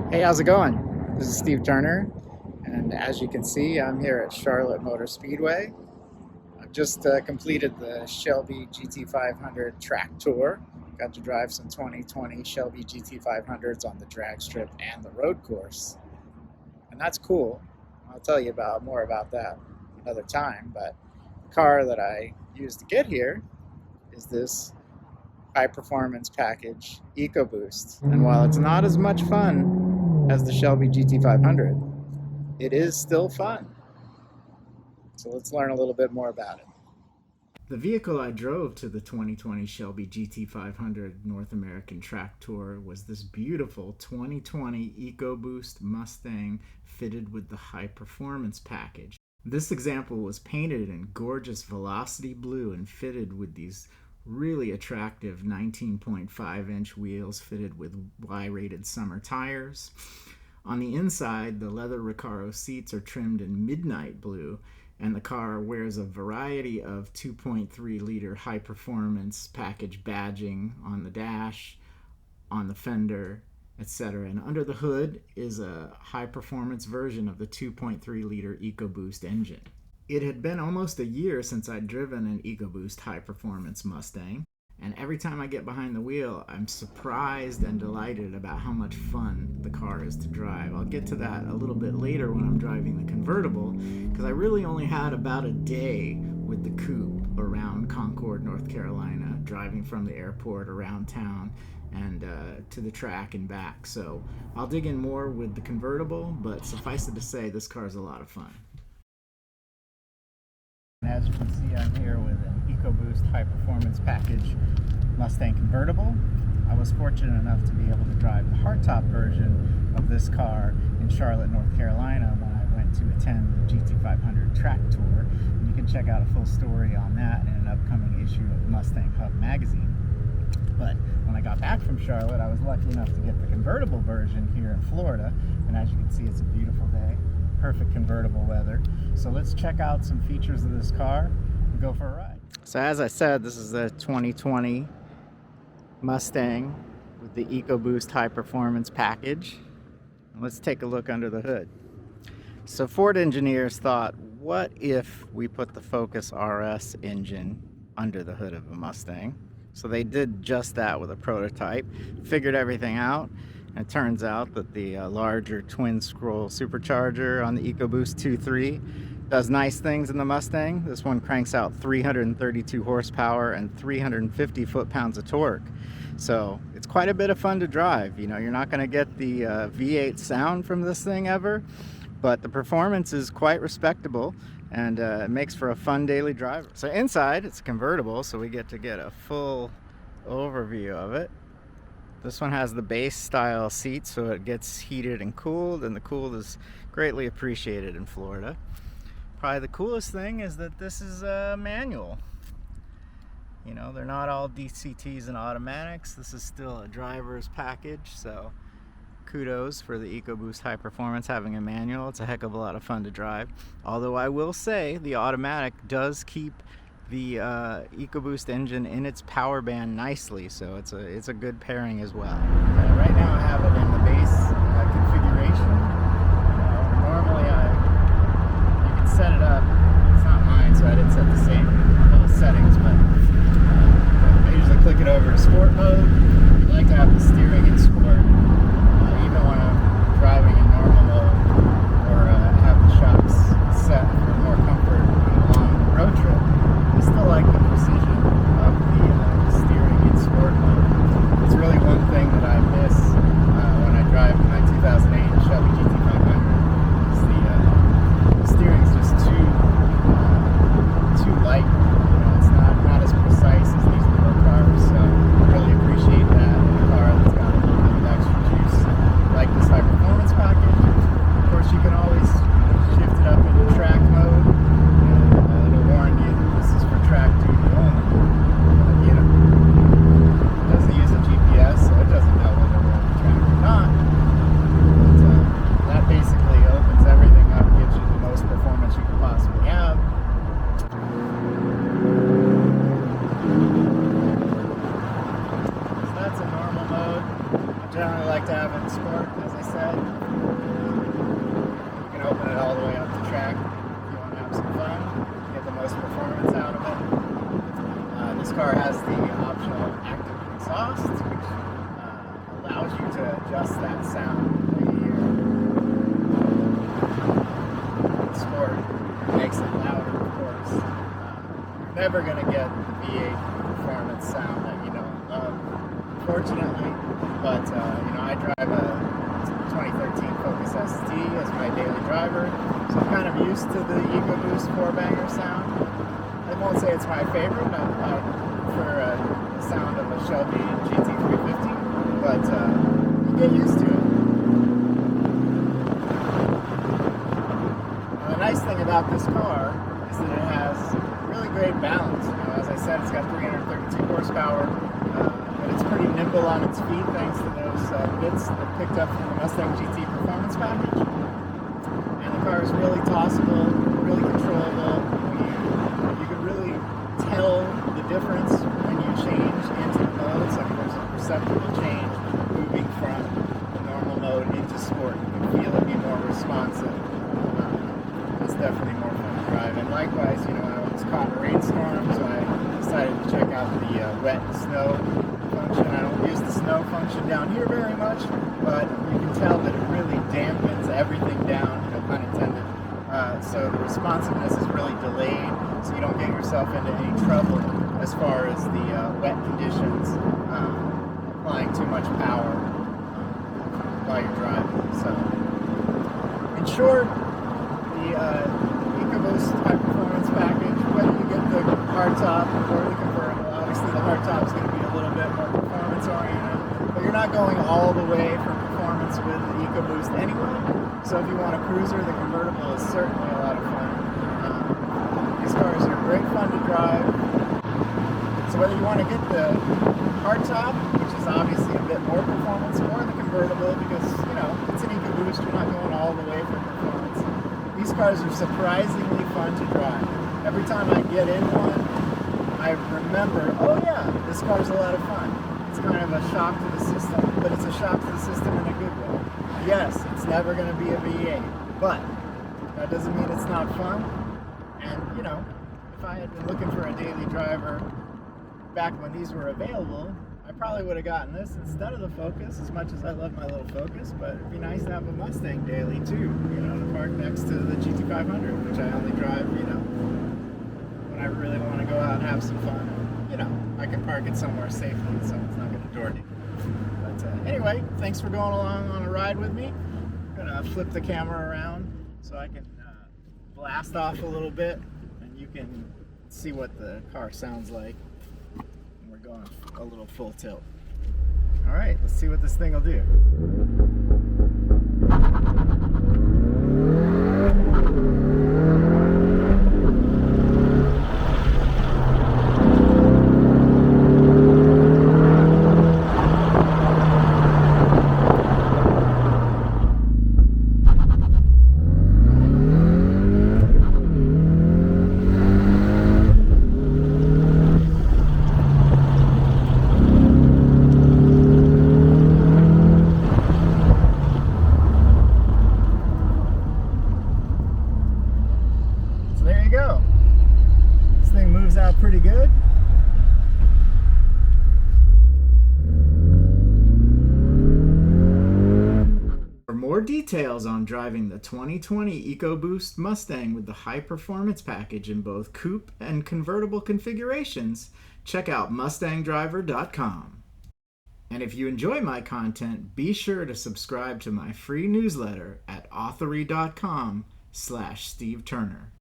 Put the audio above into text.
Hey, how's it going? This is Steve Turner, and as you can see, I'm here at Charlotte Motor Speedway. I've just completed the Shelby GT500 track tour. Got to drive some 2020 Shelby GT500s on the drag strip and the road course, and that's cool. I'll tell you more about that another time, but the car that I used to get here is this high performance package EcoBoost, and while it's not as much fun as the Shelby GT500, it is still fun. So let's learn a little bit more about it. The vehicle I drove to the 2020 Shelby GT500 North American Track Tour was this beautiful 2020 EcoBoost Mustang fitted with the high performance package. This example was painted in gorgeous Velocity blue and fitted with these really attractive 19.5-inch wheels fitted with Y-rated summer tires. On the inside, the leather Recaro seats are trimmed in midnight blue, and the car wears a variety of 2.3-liter high-performance package badging on the dash, on the fender, etc. And under the hood is a high-performance version of the 2.3-liter EcoBoost engine. It had been almost a year since I'd driven an EcoBoost high-performance Mustang, and every time I get behind the wheel, I'm surprised and delighted about how much fun the car is to drive. I'll get to that a little bit later when I'm driving the convertible, because I really only had about a day with the coupe around Concord, North Carolina, driving from the airport around town and to the track and back. So I'll dig in more with the convertible, but suffice it to say, this car is a lot of fun. As you can see, I'm here with an EcoBoost High Performance Package Mustang convertible. I was fortunate enough to be able to drive the hardtop version of this car in Charlotte, North Carolina when I went to attend the GT500 track tour. And you can check out a full story on that in an upcoming issue of Mustang Hub magazine. But when I got back from Charlotte, I was lucky enough to get the convertible version here in Florida. And as you can see, it's a beautiful day. Perfect convertible weather. So let's check out some features of this car and go for a ride. So as I said, this is the 2020 Mustang with the EcoBoost high performance package. Let's take a look under the hood. So Ford engineers thought, what if we put the Focus RS engine under the hood of a Mustang? So they did just that with a prototype, figured everything out. It turns out that the larger twin scroll supercharger on the EcoBoost 2.3 does nice things in the Mustang. This one cranks out 332 horsepower and 350 foot-pounds of torque. So it's quite a bit of fun to drive. You know, you're not going to get the V8 sound from this thing ever, but the performance is quite respectable, and it makes for a fun daily driver. So inside, it's convertible, so we get a full overview of it. This one has the base style seat, so it gets heated and cooled, and the cool is greatly appreciated in Florida. Probably the coolest thing is that this is a manual. You know, they're not all DCTs and automatics. This is still a driver's package, so kudos for the EcoBoost High Performance having a manual. It's a heck of a lot of fun to drive. Although I will say the automatic does keep the EcoBoost engine in its power band nicely, so it's a good pairing as well. Right now I have it in the base configuration. Normally you can set it up. It's not mine, so I didn't set the same settings, but I usually click it over to sport mode. I like to have the steering in sport, even when I'm driving in normal mode, or have the shocks set for more comfort on a long road trip. I still like the precision of the steering in sport mode. It's really one thing that I miss generally like to have it in sport, as I said. You can open it all the way up to track if you want to have some fun, get the most performance out of it. This car has the optional active exhaust, which allows you to adjust that sound that you hear. In sport, it makes it louder, of course. You're never going to get the V8 performance sound that you know and love, unfortunately. But I drive a 2013 Focus ST as my daily driver, so I'm kind of used to the EcoBoost 4-banger sound. I won't say it's my favorite. I prefer the sound of a Shelby GT350, but you get used to it. Now, the nice thing about this car is that it has really great balance. As I said, it's got 332 horsepower, but it's pretty nimble on its feet thanks to those bits that picked up from the Mustang GT Performance package. And the car is really tossable, really controllable. You can really tell the difference when you change into the modes. Like there's a perceptible change moving from the normal mode into sport. You can feel it be more responsive. It's definitely more fun to drive. And likewise, I was caught in a rainstorm, so I decided to check out the wet and snow function. I don't use the snow function down here very much, but you can tell that it really dampens everything down, pun intended. So the responsiveness is really delayed, so you don't get yourself into any trouble as far as the wet conditions, applying too much power while you're driving. So, in short, the EcoBoost High Performance package, whether you get the hardtop or the convertible, obviously the hardtop is going to be a little bit more performance oriented, but you're not going all the way for performance with the EcoBoost anyway. So if you want a cruiser, the convertible is certainly a lot of fun. These cars are great fun to drive. So whether you want to get the hardtop, which is obviously a bit more performance, or the convertible, because it's an EcoBoost, you're not going all the way for performance. These cars are surprisingly fun to drive. Every time I get in one, I remember, oh yeah, this car's a lot of fun. It's kind of a shock to the system, but it's a shock to the system in a good way. Yes, it's never going to be a V8, but that doesn't mean it's not fun. And, if I had been looking for a daily driver back when these were available, I probably would have gotten this instead of the Focus, as much as I love my little Focus, but it'd be nice to have a Mustang daily too, to park next to the GT500, which I only drive, when I really want to go out and have some fun. I can park it somewhere safely, so it's not going to door me. But anyway, thanks for going along on a ride with me. I'm going to flip the camera around so I can blast off a little bit, and you can see what the car sounds like. And we're going a little full tilt. All right, let's see what this thing will do. Out pretty good. For more details on driving the 2020 EcoBoost Mustang with the high performance package in both coupe and convertible configurations, check out mustangdriver.com. And if you enjoy my content, be sure to subscribe to my free newsletter at authority.com/Steve Turner.